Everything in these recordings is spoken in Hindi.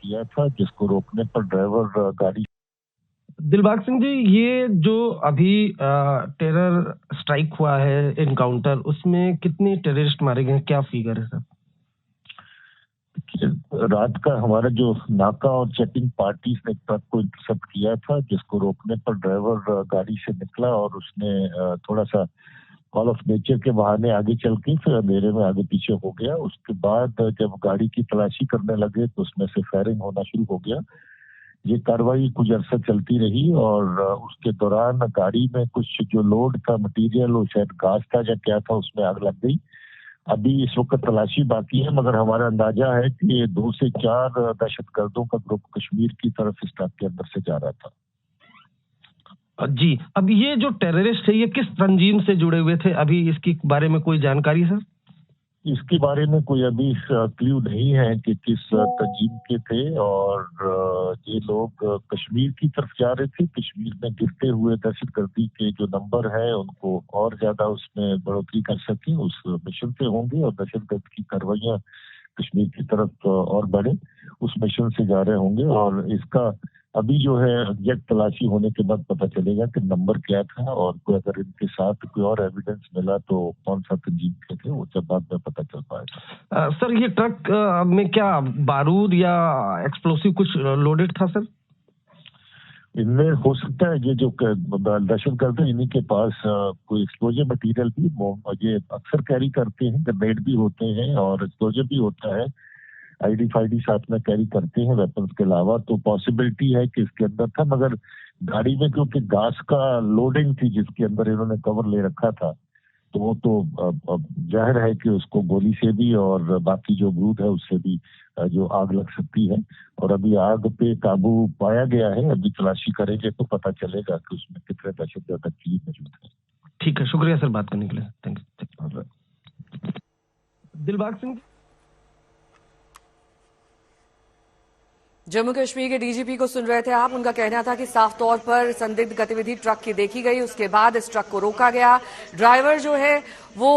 किया था, जिसको रोकने पर ड्राइवर गाड़ी। दिलबाग सिंह जी, ये जो अभी टेरर स्ट्राइक हुआ है, एनकाउंटर, उसमें कितने टेररिस्ट मारे गए, क्या फिगर है सर? रात का हमारा जो नाका और चेकिंग पार्टी ने ट्रक को इंटरसेप्ट किया था, जिसको रोकने पर ड्राइवर गाड़ी से निकला और उसने थोड़ा सा कॉल ऑफ नेचर के बहाने आगे चल के फिर अंधेरे में आगे पीछे हो गया। उसके बाद जब गाड़ी की तलाशी करने लगे तो उसमें से फायरिंग होना शुरू हो गया। ये कार्रवाई कुछ अरसा चलती रही और उसके दौरान गाड़ी में कुछ जो लोड था मटेरियल, वो शायद घास था या क्या था, उसमें आग लग गई। अभी इस वक्त तलाशी बाकी है, मगर हमारा अंदाजा है कि 2 से 4 दहशतगर्दों का ग्रुप कश्मीर की तरफ इस ट्रक के अंदर से जा रहा था। जी, अब ये जो टेररिस्ट है, ये किस तंजीम से जुड़े हुए थे? अभी इसके बारे में कोई जानकारी सर? इसके बारे में कोई अभी क्ल्यू नहीं है कि किस तंजीम के थे, और ये लोग कश्मीर की तरफ जा रहे थे। कश्मीर में गिरते हुए दहशतगर्दी के जो नंबर है उनको और ज्यादा उसमें बढ़ोतरी कर सके, उस मिशन से होंगे, और दहशतगर्द की कार्रवाइयां कश्मीर की तरफ और बढ़े, उस मिशन से जा रहे होंगे। और इसका अभी जो है एग्जैक्ट तलाशी होने के बाद पता चलेगा कि नंबर क्या था, और कोई अगर इनके साथ कोई और एविडेंस मिला तो कौन सा तंजीम के थे, वो सब बाद में पता चल पाएगा। सर, ये ट्रक में क्या बारूद या एक्सप्लोसिव कुछ लोडेड था सर? इनमें हो सकता है ये जो दहशतगर्द है, इन्हीं के पास कोई एक्सप्लोजिव मटेरियल भी ये अक्सर कैरी करते हैं, ग्रेनेड भी होते हैं और एक्सप्लोजिव भी होता है। आईडी फाईडी साथ में कैरी करते हैं वेपन्स के अलावा, तो पॉसिबिलिटी है कि इसके अंदर था। मगर गाड़ी में क्योंकि घास का लोडिंग थी जिसके अंदर इन्होंने कवर ले रखा था, तो वो तो जाहिर है कि उसको गोली से भी और बाकी जो बारूद है उससे भी जो आग लग सकती है। और अभी आग पे काबू पाया गया है, अभी तलाशी करेंगे तो पता चलेगा कि उसमें कितने दहशतगर्द चीज मौजूद है। ठीक है, शुक्रिया सर बात करने के लिए, थैंक यू। दिलबाग सिंह, जम्मू कश्मीर के डीजीपी को सुन रहे थे आप। उनका कहना था कि साफ तौर पर संदिग्ध गतिविधि ट्रक की देखी गई, उसके बाद इस ट्रक को रोका गया। ड्राइवर जो है वो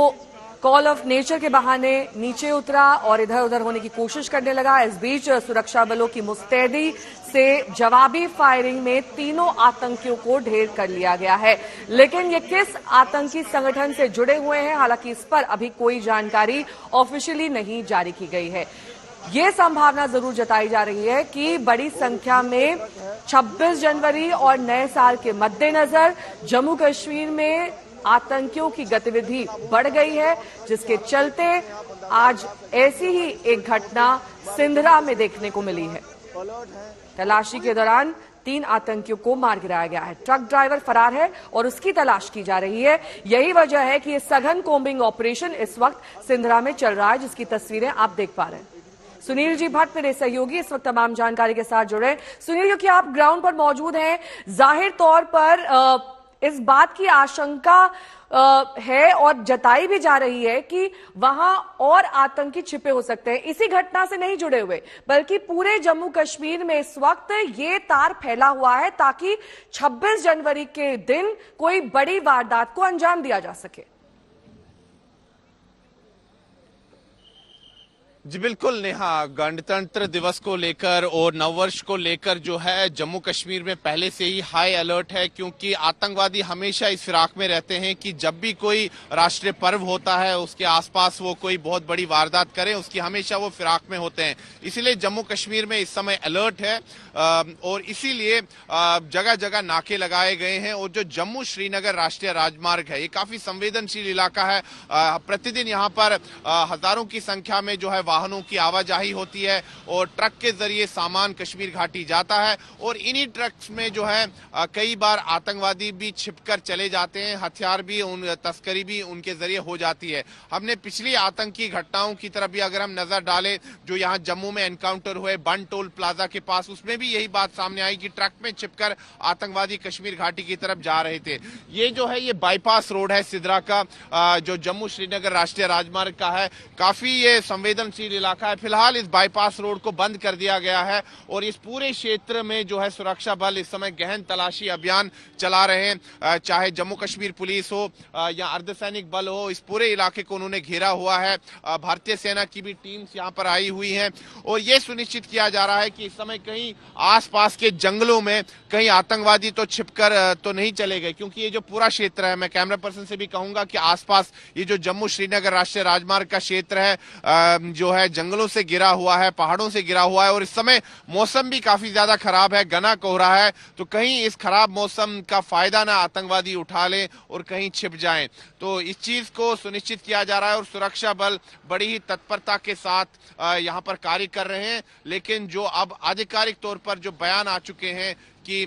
कॉल ऑफ नेचर के बहाने नीचे उतरा और इधर उधर होने की कोशिश करने लगा। इस बीच सुरक्षा बलों की मुस्तैदी से जवाबी फायरिंग में तीनों आतंकियों को ढेर कर लिया गया है। लेकिन ये किस आतंकी संगठन से जुड़े हुए हैं, हालांकि इस पर अभी कोई जानकारी ऑफिशियली नहीं जारी की गई है। ये संभावना जरूर जताई जा रही है कि बड़ी संख्या में 26 जनवरी और नए साल के मद्देनजर जम्मू कश्मीर में आतंकियों की गतिविधि बढ़ गई है, जिसके चलते आज ऐसी ही एक घटना सिंधरा में देखने को मिली है। तलाशी के दौरान 3 आतंकियों को मार गिराया गया है। ट्रक ड्राइवर फरार है और उसकी तलाश की जा रही है। यही वजह है कि ये सघन कोम्बिंग ऑपरेशन इस वक्त सिंधरा में चल रहा है, जिसकी तस्वीरें आप देख पा रहे हैं। सुनील जी भट्ट मेरे सहयोगी इस वक्त तमाम जानकारी के साथ जुड़े। सुनील, क्योंकि आप ग्राउंड पर मौजूद हैं, जाहिर तौर पर इस बात की आशंका है और जताई भी जा रही है कि वहां और आतंकी छिपे हो सकते हैं, इसी घटना से नहीं जुड़े हुए, बल्कि पूरे जम्मू कश्मीर में इस वक्त ये तार फैला हुआ है ताकि 26 जनवरी के दिन कोई बड़ी वारदात को अंजाम दिया जा सके। जी बिल्कुल नेहा, गणतंत्र दिवस को लेकर और नववर्ष को लेकर जो है जम्मू कश्मीर में पहले से ही हाई अलर्ट है, क्योंकि आतंकवादी हमेशा इस फिराक में रहते हैं कि जब भी कोई राष्ट्रीय पर्व होता है उसके आसपास वो कोई बहुत बड़ी वारदात करें, उसकी हमेशा वो फिराक में होते हैं। इसीलिए जम्मू कश्मीर में इस समय अलर्ट है और इसीलिए जगह जगह नाके लगाए गए हैं। और जो जम्मू श्रीनगर राष्ट्रीय राजमार्ग है, ये काफी संवेदनशील इलाका है। प्रतिदिन यहाँ पर हजारों की संख्या में जो है वाहनों की आवाजाही होती है और ट्रक के जरिए सामान कश्मीर घाटी जाता है। और इन्हीं ट्रक्स में जो है कई बार आतंकवादी भी छिपकर चले जाते हैं, हथियार भी तस्करी भी उनके जरिए हो जाती है। हमने पिछली आतंकी घटनाओं की तरफ भी अगर हम नजर डालें, जो यहाँ जम्मू में एनकाउंटर हुए बन टोल प्लाजा के पास, उसमें भी यही बात सामने आई कि ट्रक में छिपकर आतंकवादी कश्मीर घाटी की तरफ जा रहे थे। ये जो है ये बाईपास रोड है सिद्रा का, जो जम्मू श्रीनगर राष्ट्रीय राजमार्ग का है। काफी ये संवेदनशील संवेदनशील इलाका है। फिलहाल इस बाईपास रोड को बंद कर दिया गया है और इस पूरे क्षेत्र में जो है सुरक्षा बल इस समय गहन तलाशी अभियान चला रहे हैं। चाहे जम्मू कश्मीर पुलिस हो या अर्धसैनिक बल हो, इस पूरे इलाके को उन्होंने घेरा हुआ है। भारतीय सेना की भी टीम्स यहाँ पर आई हुई हैं और ये सुनिश्चित किया जा रहा है कि इस समय कहीं आसपास के जंगलों में कहीं आतंकवादी तो छिपकर तो नहीं चले गए, क्योंकि ये जो पूरा क्षेत्र है, मैं कैमरा पर्सन से भी कहूंगा कि आसपास ये जो जम्मू श्रीनगर राष्ट्रीय राजमार्ग का क्षेत्र है जो है जंगलों से घिरा हुआ है, पहाड़ों से घिरा हुआ है और इस समय मौसम भी काफी ज्यादा खराब है, घना कोहरा है। तो कहीं इस खराब मौसम का फायदा ना आतंकवादी उठा लें और कहीं छिप जाएं, तो इस चीज को सुनिश्चित किया जा रहा है और सुरक्षा बल बड़ी ही तत्परता के साथ यहाँ पर कार्य कर रहे हैं। लेकिन जो अब आधिकारिक तौर पर जो बयान आ चुके हैं कि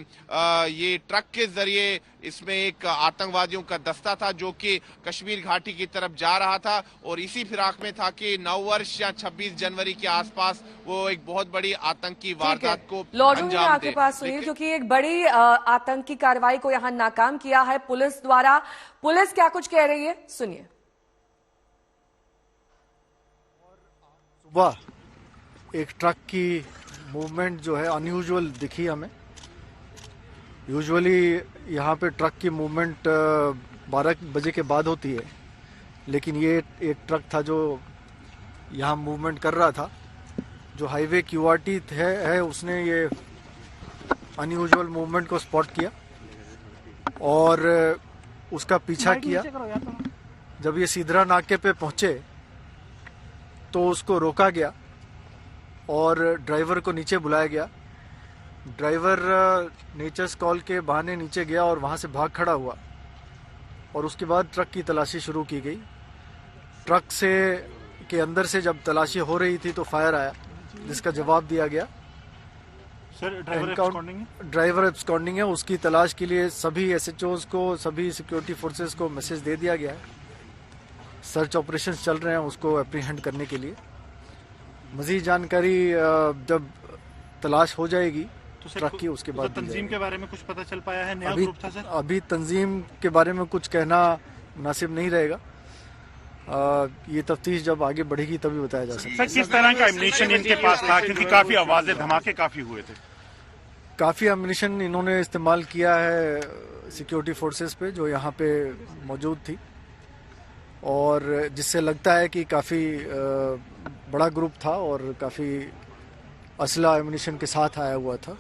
ये ट्रक के जरिए इसमें एक आतंकवादियों का दस्ता था जो कि कश्मीर घाटी की तरफ जा रहा था और इसी फिराक में था कि नववर्ष या 26 जनवरी के आसपास वो एक बहुत बड़ी आतंकी वारदात को लौटूंगी आपके पास सुनील, क्योंकि एक बड़ी आतंकी कार्रवाई को यहाँ नाकाम किया है पुलिस द्वारा। पुलिस क्या कुछ कह रही है, सुनिए। सुबह एक ट्रक की मूवमेंट जो है अनयूजुअल दिखी हमें। यूजुअली यहाँ पे ट्रक की मूवमेंट 12 बजे के बाद होती है, लेकिन ये एक ट्रक था जो यहाँ मूवमेंट कर रहा था। जो हाईवे क्यूआरटी है उसने ये अनयूजुअल मूवमेंट को स्पॉट किया और उसका पीछा किया। जब ये सीधरा नाके पे पहुंचे तो उसको रोका गया और ड्राइवर को नीचे बुलाया गया। ड्राइवर नेचर्स कॉल के बहाने नीचे गया और वहां से भाग खड़ा हुआ और उसके बाद ट्रक की तलाशी शुरू की गई। ट्रक से के अंदर से जब तलाशी हो रही थी तो फायर आया, जिसका जवाब दिया गया। सर, ड्राइवर एब्सकॉन्डिंग है, उसकी तलाश के लिए सभी एसएचओज को, सभी सिक्योरिटी फोर्सेस को मैसेज दे दिया गया है। सर्च ऑपरेशंस चल रहे हैं उसको एप्रीहेंड करने के लिए। मजीद जानकारी जब तलाश हो जाएगी तो ट्रक की, उसके बाद तंजीम के बारे में कुछ पता चल पाया है? नया ग्रुप था सर? अभी तंजीम के बारे में कुछ कहना मुनासिब नहीं रहेगा। ये तफ्तीश जब आगे बढ़ेगी तभी बताया जा सकता है। सर, किस तरह का एम्युनिशन इनके पास था, क्योंकि काफी आवाजें, धमाके काफी हुए थे? काफी एम्युनिशन इन्होंने इस्तेमाल किया है सिक्योरिटी फोर्सेस पे जो यहाँ पे मौजूद थी, और जिससे लगता है कि काफी बड़ा ग्रुप था और काफी असला एम्युनिशन के साथ आया हुआ था।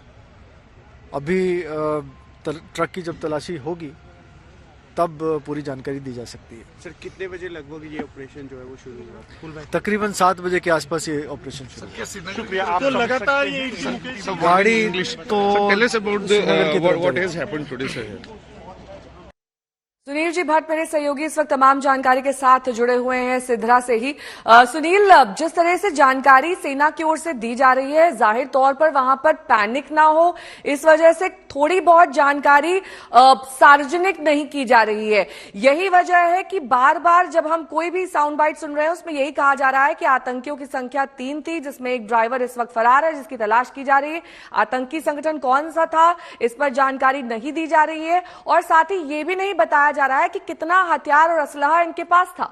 अभी ट्रक की जब तलाशी होगी तब पूरी जानकारी दी जा सकती है। सर, कितने बजे लगभग ये ऑपरेशन जो है वो शुरू हुआ? तकरीबन 7 बजे के आसपास ये ऑपरेशन शुरू हुआ। शुक्रिया। आप तो लगातार ये गाड़ी तो सुनील जी भट्ट मेरे सहयोगी इस वक्त तमाम जानकारी के साथ जुड़े हुए हैं सिधरा से ही। सुनील, जिस तरह से जानकारी सेना की ओर से दी जा रही है, जाहिर तौर पर वहां पर पैनिक ना हो इस वजह से थोड़ी बहुत जानकारी सार्वजनिक नहीं की जा रही है। यही वजह है कि बार बार जब हम कोई भी साउंड बाइट सुन रहे हैं उसमें यही कहा जा रहा है कि आतंकियों की संख्या 3 थी, जिसमें एक ड्राइवर इस वक्त फरार है जिसकी तलाश की जा रही है। आतंकी संगठन कौन सा था इस पर जानकारी नहीं दी जा रही है और साथ ही ये भी नहीं बताया जा रहा है कि कितना हथियार और असलहा इनके पास था।